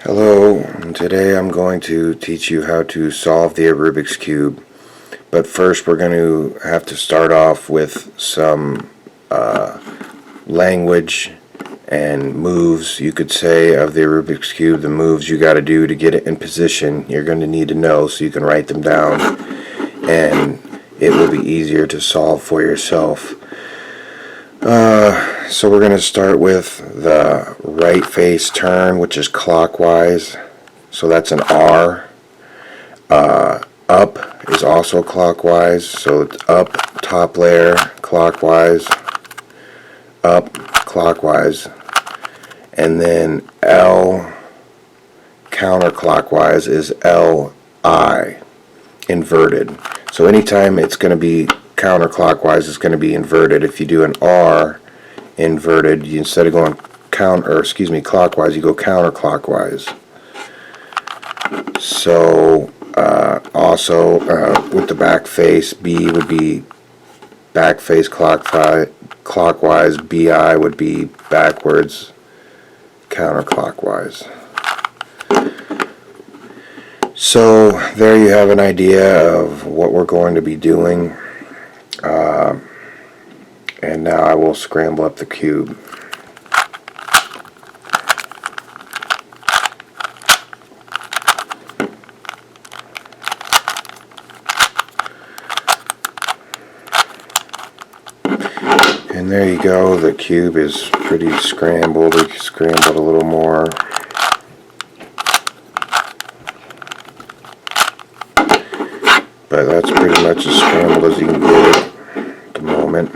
Hello, and today I'm going to teach you how to solve the Rubik's Cube. But first we're going to have to start off with some language and moves, you could say, of the Rubik's Cube. The moves you got to do to get it in position, you're going to need to know so you can write them down, and it will be easier to solve for yourself. So we're going to start with the right face turn, which is clockwise. So that's an R. Up is also clockwise. So it's up, top layer, clockwise, up, clockwise. And then L, counterclockwise, is L-I, inverted. So anytime it's going to be counterclockwise, it's going to be inverted. If you do an R inverted, instead of going clockwise, you go counterclockwise. So also with the back face, B would be back face clockwise, BI would be backwards counterclockwise. So there you have an idea of what we're going to be doing. And now I will scramble up the cube. And there you go, the cube is pretty scrambled. We scrambled a little more. But that's pretty much as scrambled as you can get it at the moment.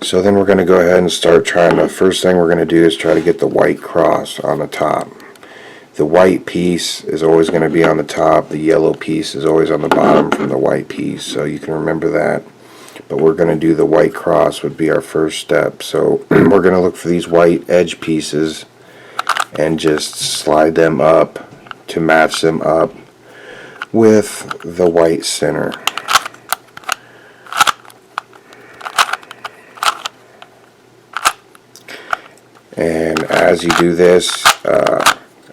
So then we're going to go ahead and start trying. The first thing we're going to do is try to get the white cross on the top. The white piece is always going to be on the top. The yellow piece is always on the bottom from the white piece. So you can remember that. But we're going to do the white cross would be our first step. So we're going to look for these white edge pieces and just slide them up to match them up with the white center. And as you do this,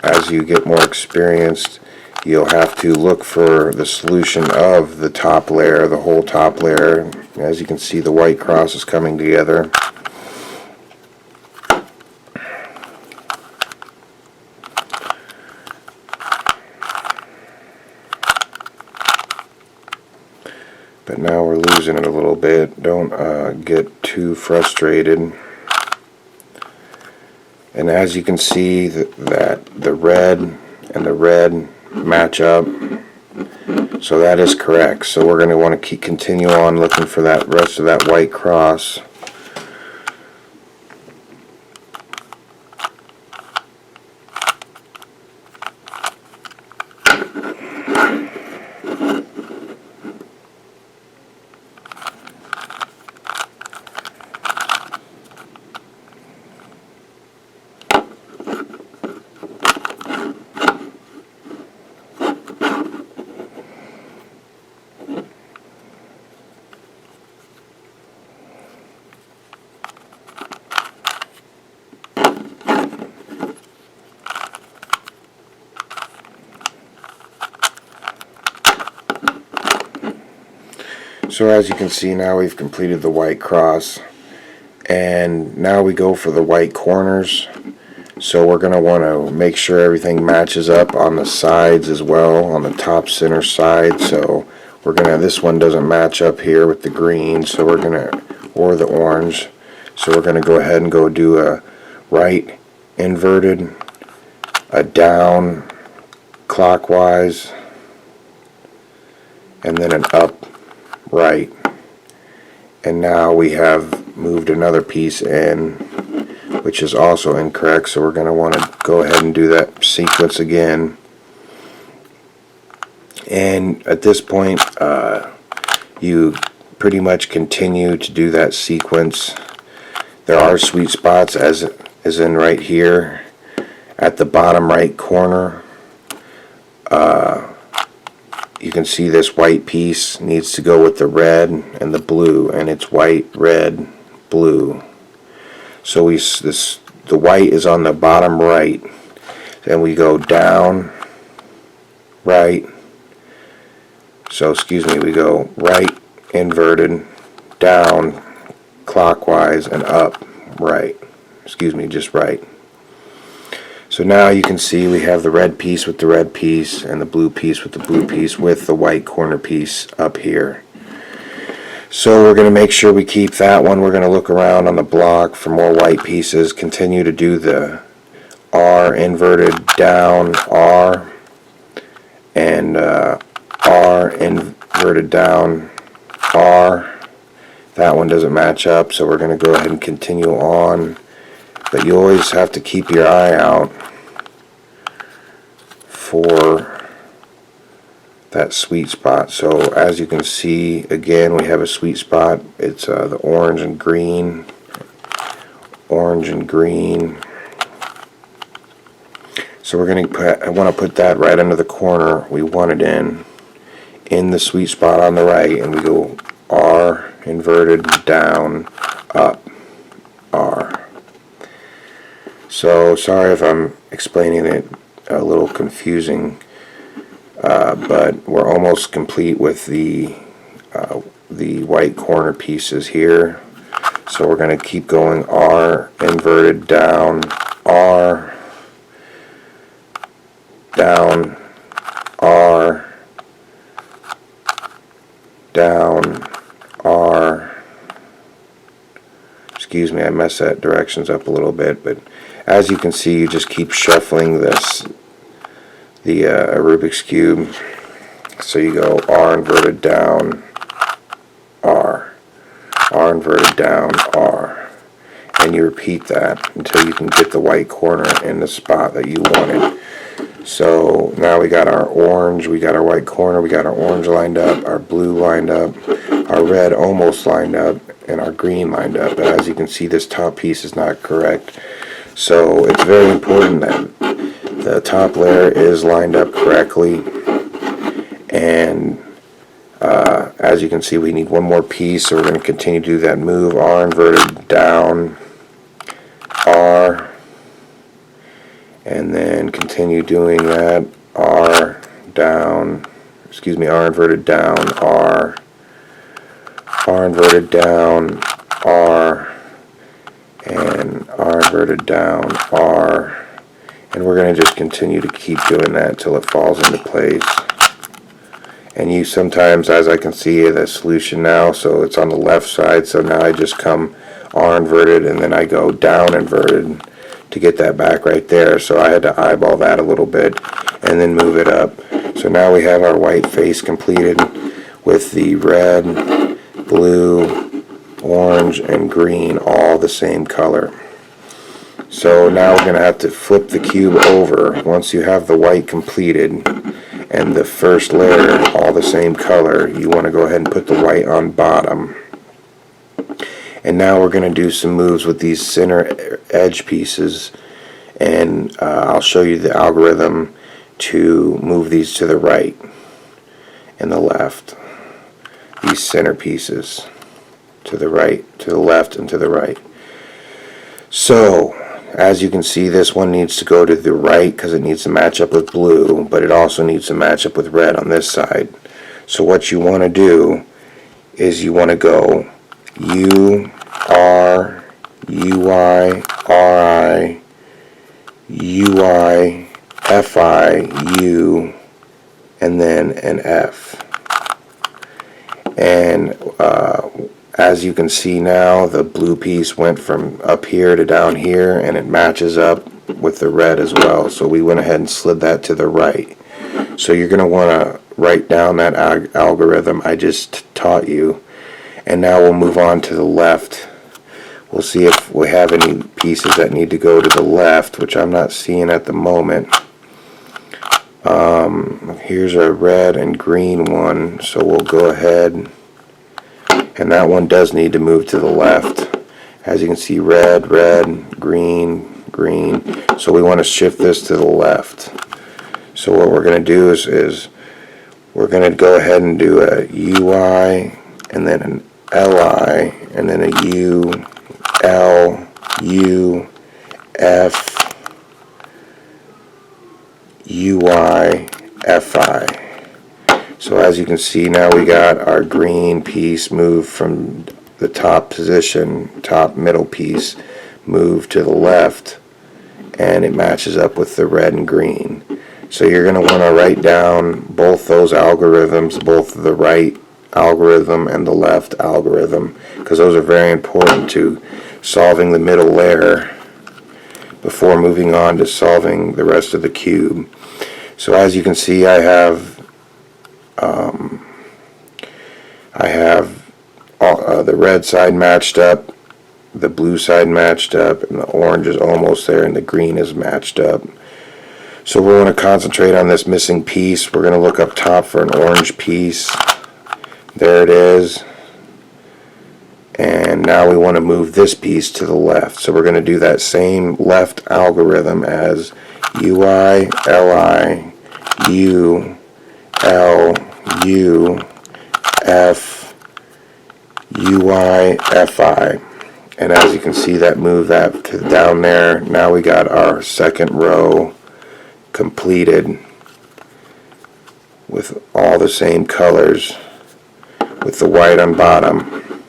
as you get more experienced, you'll have to look for the solution of the top layer, the whole top layer. As you can see, the white cross is coming together. But now we're losing it a little bit. Don't get too frustrated. And as you can see, that the red and the red match up. So that is correct. So we're going to want to continue on looking for that rest of that white cross. So as you can see, now we've completed the white cross, and now we go for the white corners. So we're going to want to make sure everything matches up on the sides as well, on the top center side. So we're going to, this one doesn't match up here with the green, so we're going to, or the orange. So we're going to go ahead and go do a right inverted, a down clockwise, and then an up right. And now we have moved another piece in, which is also incorrect, so we're going to want to go ahead and do that sequence again. And at this point, you pretty much continue to do that sequence. There are sweet spots, as in right here at the bottom right corner. You can see this white piece needs to go with the red and the blue, and it's white, red, blue. So the white is on the bottom right. Then we go down, right. So excuse me, we go right, inverted, down, clockwise, and up, right. Excuse me, just right. So now you can see we have the red piece with the red piece and the blue piece with the blue piece with the white corner piece up here. So we're going to make sure we keep that one. We're going to look around on the block for more white pieces. Continue to do the R inverted down R and R inverted down R. That one doesn't match up, so we're going to go ahead and continue on. But you always have to keep your eye out for that sweet spot. So as you can see, again, we have a sweet spot. It's the orange and green. Orange and green. So we're going to put, I want to put that right under the corner we want it in the sweet spot on the right, and we go R inverted down up R. So sorry if I'm explaining it a little confusing, but we're almost complete with the white corner pieces here. So we're going to keep going R inverted down R down R down R. Excuse me, I messed that directions up a little bit, but as you can see, you just keep shuffling this, the Rubik's Cube. So you go R inverted down R, R inverted down R, and you repeat that until you can get the white corner in the spot that you wanted. So now we got our orange, we got our white corner, we got our orange lined up, our blue lined up, our red almost lined up, and our green lined up. But as you can see, this top piece is not correct. So it's very important that the top layer is lined up correctly. And as you can see, we need one more piece, so we're going to continue to do that move. R inverted down R, and then continue doing that. R down, excuse me, R inverted down R, R inverted down R, and R inverted down R, and we're going to just continue to keep doing that until it falls into place. And you sometimes, as I can see the solution now, so it's on the left side, so now I just come R inverted and then I go down inverted to get that back right there. So I had to eyeball that a little bit and then move it up. So now we have our white face completed with the red, blue, orange, and green all the same color. So now we're going to have to flip the cube over. Once you have the white completed and the first layer all the same color, you want to go ahead and put the white on bottom. And now we're going to do some moves with these center edge pieces, and I'll show you the algorithm to move these to the right and the left. These center pieces to the right, to the left, and to the right. So as you can see, this one needs to go to the right because it needs to match up with blue, but it also needs to match up with red on this side. So what you want to do is you want to go U, R, UI, RI, UI, FI, U, and then an F. And as you can see now, the blue piece went from up here to down here, and it matches up with the red as well. So we went ahead and slid that to the right. So you're going to want to write down that algorithm I just taught you. And now we'll move on to the left. We'll see if we have any pieces that need to go to the left, which I'm not seeing at the moment. Here's a red and green one, so we'll go ahead, and that one does need to move to the left. As you can see, red, red, green, green. So we want to shift this to the left. So what we're going to do is we're going to go ahead and do a UI, and then an LI, and then a U, L, U, F, UI, FI. So as you can see, now we got our green piece moved from the top position, top middle piece, moved to the left, and it matches up with the red and green. So you're going to want to write down both those algorithms, both the right algorithm and the left algorithm, because those are very important to solving the middle layer before moving on to solving the rest of the cube. So as you can see, I have the red side matched up, the blue side matched up, and the orange is almost there, and the green is matched up. So we want to concentrate on this missing piece. We're going to look up top for an orange piece. There it is. And now we want to move this piece to the left. So we're going to do that same left algorithm as UI, LI, U, L, U, F, UI, FI. And as you can see, that moved that to down there. Now we got our second row completed with all the same colors with the white on bottom.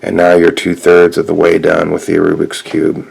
And now you're 2/3 of the way done with the Rubik's Cube.